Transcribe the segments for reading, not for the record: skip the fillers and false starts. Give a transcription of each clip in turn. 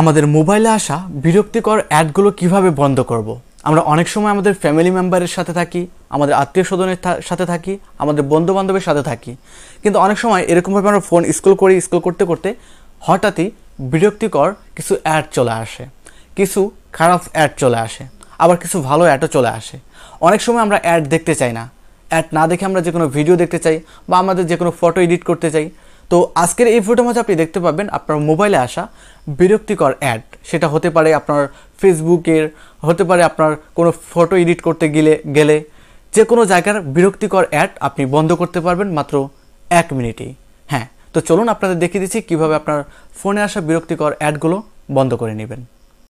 আমাদের মোবাইলে আসা বিরক্তিকর অ্যাডগুলো কিভাবে বন্ধ করব। আমরা অনেক সময় আমাদের ফ্যামিলি মেম্বারের সাথে থাকি, আমাদের আত্মীয় স্বজনের সাথে থাকি, আমাদের বন্ধু বান্ধবের সাথে থাকি, কিন্তু অনেক সময় এরকমভাবে আমরা ফোন স্ক্রল করতে করতে হঠাৎই বিরক্তিকর কিছু অ্যাড চলে আসে, কিছু খারাপ অ্যাড চলে আসে, আবার কিছু ভালো অ্যাডও চলে আসে। অনেক সময় আমরা অ্যাড দেখতে চাই না, অ্যাড না দেখে আমরা যে কোনো ভিডিও দেখতে চাই বা আমাদের যে কোনো ফটো এডিট করতে চাই। তো আজকের এই ভিডিওর মধ্যে আপনি দেখতে পাবেন আপনার মোবাইলে আসা বিরক্তিকর অ্যাড। সেটা হতে পারে আপনার ফেসবুকের, হতে পারে আপনার কোনো ফটো এডিট করতে গেলে যে কোনো জায়গার বিরক্তিকর অ্যাড আপনি বন্ধ করতে পারবেন মাত্র 1 মিনিটেই। হ্যাঁ, তো চলুন আপনাদের দেখিয়ে দিচ্ছি কীভাবে আপনার ফোনে আসা বিরক্তিকর অ্যাডগুলো বন্ধ করে নেবেন।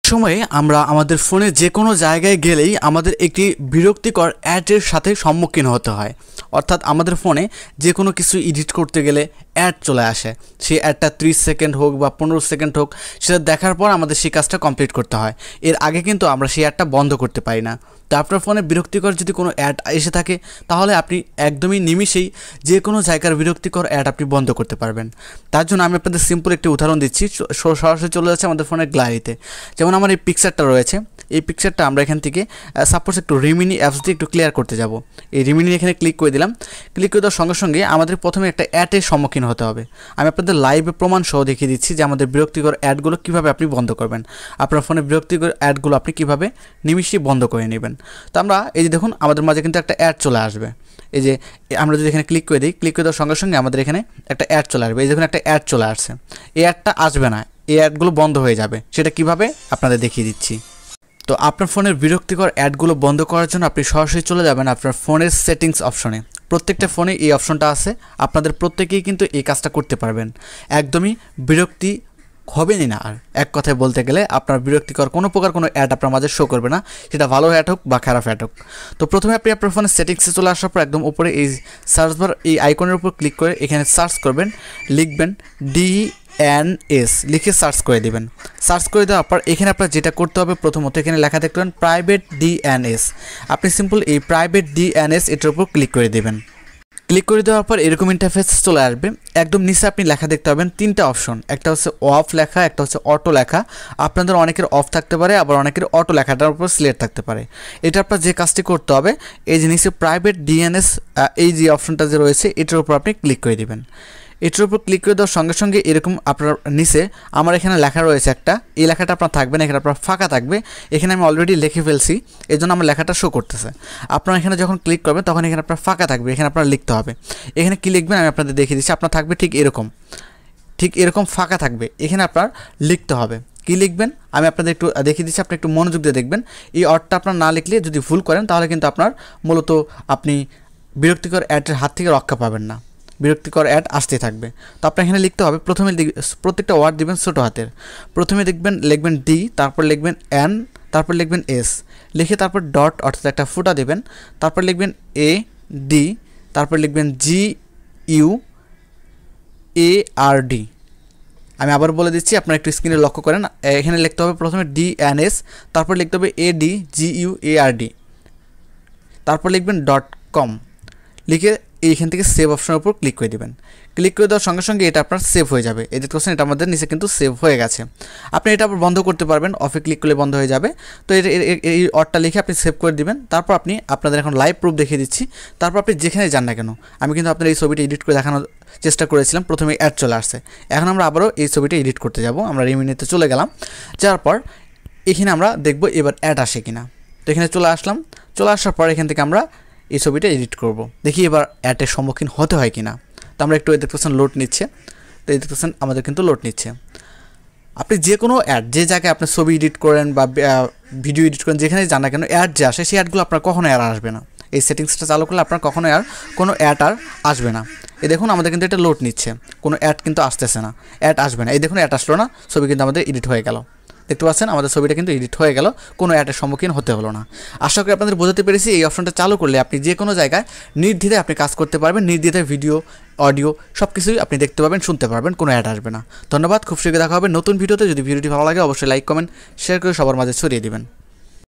সময়ে আমরা আমাদের ফোনে যে কোনো জায়গায় গেলেই আমাদের একটি বিরক্তিকর অ্যাডের সাথে সম্মুখীন হতে হয়। অর্থাৎ আমাদের ফোনে যে কোনো কিছু এডিট করতে গেলে অ্যাড চলে আসে। সেই অ্যাডটা 30 সেকেন্ড হোক বা 15 সেকেন্ড হোক, সেটা দেখার পর আমাদের সেই কাজটা কমপ্লিট করতে হয়। এর আগে কিন্তু আমরা সেই অ্যাডটা বন্ধ করতে পারি না। তো আপনার ফোনে বিরক্তিকর যদি কোনো অ্যাড এসে থাকে, তাহলে আপনি একদমই নিমিষেই যে কোনো জায়গার বিরক্তিকর অ্যাড আপনি বন্ধ করতে পারবেন। তার জন্য আমি আপনাদের সিম্পল একটি উদাহরণ দিচ্ছি। সরাসরি চলে যাচ্ছে আমাদের ফোনের গ্যালারিতে। যেমন আমার এই পিকচারটা রয়েছে, এই পিকচারটা আমরা এখান থেকে সাপোজ একটু রিমিনি অ্যাপস দিয়ে একটু ক্লিয়ার করতে যাব। এই রিমিনি এখানে ক্লিক করে দিলাম। ক্লিক করে দেওয়ার সঙ্গে সঙ্গে আমাদের প্রথমে একটা অ্যাডের সম্মুখীন হতে হবে। আমি আপনাদের লাইভে প্রমাণ সহ দেখিয়ে দিচ্ছি যে আমাদের বিরক্তিকর অ্যাডগুলো কীভাবে আপনি বন্ধ করবেন। আপনার ফোনে বিরক্তিকর অ্যাডগুলো আপনি কীভাবে নিমিষেই বন্ধ করে নেবেন। তো আমরা এই যে দেখুন, আমাদের মাঝে কিন্তু একটা অ্যাড চলে আসবে। এই যে আমরা যদি এখানে ক্লিক করে দিই, ক্লিক করে দেওয়ার সঙ্গে সঙ্গে আমাদের এখানে একটা অ্যাড চলে আসবে। এই দেখুন, একটা অ্যাড চলে আসছে। এই অ্যাডটা আসবে না, এই অ্যাডগুলো বন্ধ হয়ে যাবে। সেটা কিভাবে আপনাদের দেখিয়ে দিচ্ছি। তো আপনার ফোনের বিরক্তিকর অ্যাডগুলো বন্ধ করার জন্য আপনি সরাসরি চলে যাবেন আপনার ফোনের সেটিংস অপশনে। প্রত্যেকটা ফোনে এই অপশনটা আছে, আপনাদের প্রত্যেকেই কিন্তু এই কাজটা করতে পারবেন। একদমই বিরক্তি হবেনই না। আর এক কথায় বলতে গেলে আপনার বিরক্তিকর কোনো প্রকার কোনো অ্যাড আপনার মাঝে শো করবে না, সেটা ভালো অ্যাড হোক বা খারাপ অ্যাড হোক। তো প্রথমে আপনি আপনার ফোনের সেটিংসে চলে আসার পর একদম উপরে এই সার্চ বার, এই আইকনের উপর ক্লিক করে এখানে সার্চ করবেন, লিখবেন DNS লিখে সার্চ করে দেবেন। সার্চ করে দেওয়ার পর এখানে আপনার যেটা করতে হবে, প্রথমত এখানে লেখা দেখতে পাবেন প্রাইভেট DNS। আপনি সিম্পল এই প্রাইভেট DNS এটার উপর ক্লিক করে দেবেন। ক্লিক করে দেওয়ার পর এরকম ইন্টারফেস চলে আসবে। একদম নিচে আপনি লেখা দেখতে পাবেন 3টা অপশন, একটা হচ্ছে অফ লেখা, একটা হচ্ছে অটো লেখা। আপনাদের অনেকের অফ থাকতে পারে, আবার অনেকের অটো লেখাটার উপর সিলেক্ট থাকতে পারে। এটা আপনার যে কাজটি করতে হবে, এই যে নিচে প্রাইভেট DNS এই যে অপশনটা যে রয়েছে, এটার উপর আপনি ক্লিক করে দেবেন। এটার উপর ক্লিক করে দেওয়ার সঙ্গে সঙ্গে এরকম আপনার নিচে আমার এখানে লেখা রয়েছে একটা, এই লেখাটা আপনার থাকবে না, এখানে আপনার ফাঁকা থাকবে। এখানে আমি অলরেডি লিখে ফেলছি, এই জন্য আমার লেখাটা শো করতেছে। আপনার এখানে যখন ক্লিক করবেন তখন এখানে আপনার ফাঁকা থাকবে, এখানে আপনার লিখতে হবে। এখানে কী লিখবেন আমি আপনাদের দেখিয়ে দিচ্ছি। আপনার থাকবে ঠিক এরকম ফাঁকা থাকবে, এখানে আপনার লিখতে হবে। কী লিখবেন আমি আপনাদের একটু দেখিয়ে দিচ্ছি, আপনি একটু মনোযোগ দিয়ে দেখবেন। এই অর্ডটা আপনার না লিখলে যদি ভুল করেন, তাহলে কিন্তু আপনার মূলত আপনি বিরক্তিকর অ্যাডের হাত থেকে রক্ষা পাবেন না, বিরক্তিকর অ্যাড আসতে থাকবে। তো আপনার এখানে লিখতে হবে, প্রথমে প্রত্যেকটা ওয়ার্ড দিবেন ছোটো হাতের। প্রথমে লিখবেন D, তারপর লিখবেন N, তারপর লিখবেন S, লিখে তারপর ডট অর্থাৎ একটা ফুটা দেবেন, তারপর লিখবেন AD, তারপর লিখবেন GUARD। আমি আবার বলে দিচ্ছি, আপনারা একটু স্ক্রিনে লক্ষ্য করেন। এখানে লিখতে হবে প্রথমে DNS, তারপর লিখতে হবে ADGUARD, তারপর লিখবেন .com, লিখে এইখান থেকে সেভ অপশনের উপর ক্লিক করে দেবেন। ক্লিক করে দেওয়ার সঙ্গে সঙ্গে এটা আপনার সেভ হয়ে যাবে। এই দেখতে পাচ্ছেন, এটা আমাদের নিচে কিন্তু সেভ হয়ে গেছে। আপনি এটা আবার বন্ধ করতে পারবেন, অফে ক্লিক করলে বন্ধ হয়ে যাবে। তো এই অর্ডটা লিখে আপনি সেভ করে দিবেন। তারপর আপনি আপনাদের এখন লাইভ প্রুফ দেখিয়ে দিচ্ছি। তারপর আপনি যেখানে যান না কেন, আমি কিন্তু আপনার এই ছবিটা এডিট করে দেখানোর চেষ্টা করেছিলাম, প্রথমে অ্যাড চলে আসছে। এখন আমরা আবারও এই ছবিটা এডিট করতে যাব। আমরা রিমিনিতে চলে গেলাম, যাওয়ার পর এখানে আমরা দেখব এবার অ্যাড আসে কিনা। তো এখানে চলে আসলাম। চলে আসার পর এখান থেকে আমরা এই ছবিটা এডিট করব, দেখি এবার অ্যাডের সম্মুখীন হতে হয় কিনা। তো আমরা একটু দেখতে পাচ্ছেন লোড নিচ্ছে। তো এই দেখতে পাচ্ছেন আমাদের কিন্তু লোড নিচ্ছে। আপনি যে কোনো অ্যাড, যে জায়গায় আপনি ছবি এডিট করেন বা ভিডিও এডিট করেন, যেখানে জানা কেন অ্যাড যে আসে, সেই অ্যাডগুলো আপনার কখনো আর আসবে না। এই সেটিংসটা চালু করলে আপনার কখনো আর কোনো অ্যাড আর আসবে না। এই দেখুন আমাদের কিন্তু এটা লোড নিচ্ছে, কোনো অ্যাড কিন্তু আসতেছে না, অ্যাড আসবে না। এই দেখুন অ্যাড আসলো না, ছবি কিন্তু আমাদের এডিট হয়ে গেল। দেখতে পাচ্ছেন আমাদের ছবিটা কিন্তু এডিট হয়ে গেল, কোনো অ্যাডের সম্মুখীন হতে হলো না। আশা করি আপনাদের বোঝাতে পেরেছি। এই অপশনটা চালু করলে আপনি যে কোনো জায়গায় নির্দ্বিধায় আপনি কাজ করতে পারবেন, নির্দ্বিধায় ভিডিও, অডিও সব কিছুই আপনি দেখতে পাবেন, শুনতে পারবেন, কোনো অ্যাড আসবে না। ধন্যবাদ, খুব শীঘ্রই দেখা হবে নতুন ভিডিওতে। যদি ভিডিওটি ভালো লাগে অবশ্যই লাইক, কমেন্ট, শেয়ার করে সবার মাঝে ছড়িয়ে দিবেন।